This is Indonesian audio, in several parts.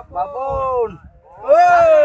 babon. Woi.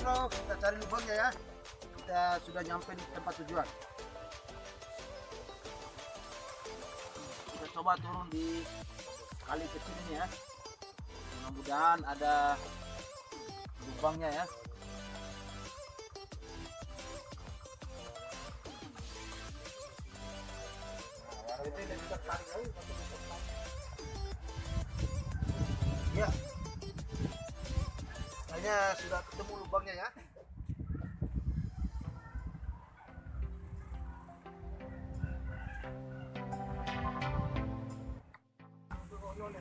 Bro, kita cari lubangnya ya. Kita sudah nyampe di tempat tujuan. Kita coba turun di kali kecil ini ya. Mudah-mudahan ada lubangnya ya. Ya, kayaknya sudah ketemu lubangnya ya.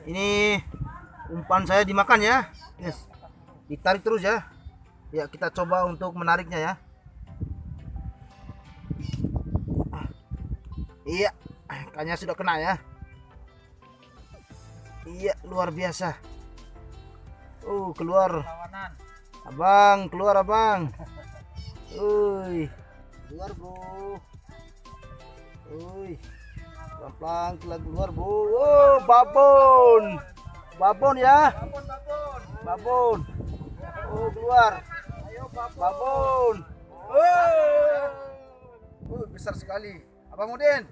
Ini umpan saya dimakan ya. Yes. Ditarik terus ya. Ya, kita coba untuk menariknya ya. Iya, kayaknya sudah kena ya. Iya, luar biasa. Keluar. Abang, keluar abang. Keluar bro. Pelan-pelan keluar bro. Babon. Babon ya. Babon. Keluar. Babon. Besar sekali. Abang Udin.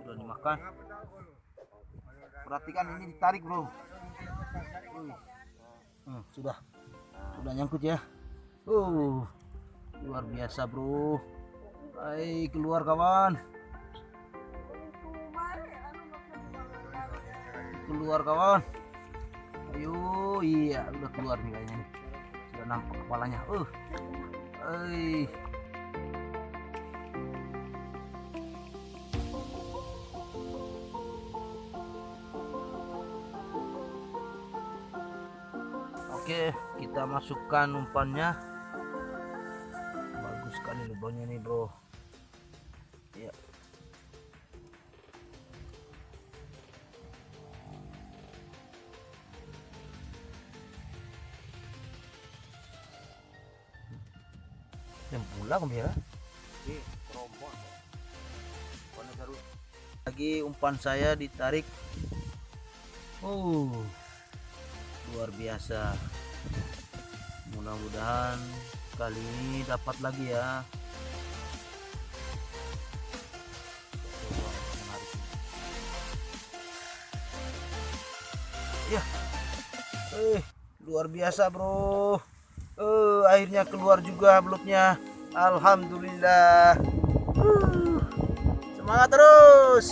Sudah dimakan. Perhatikan ini ditarik bro. Sudah nyangkut ya. Luar biasa bro. Keluar kawan. Keluar kawan. Ayo, iya udah keluar nih kayaknya nih. Sudah nampak kepalanya. Oke, kita masukkan umpannya. Bagus sekali lubangnya nih bro. Ya. Dan pulang ya. Lagi umpan saya ditarik. Luar biasa. Mudah-mudahan kali ini dapat lagi ya. Ya. Luar biasa bro. Akhirnya keluar juga belutnya. Alhamdulillah. Semangat terus.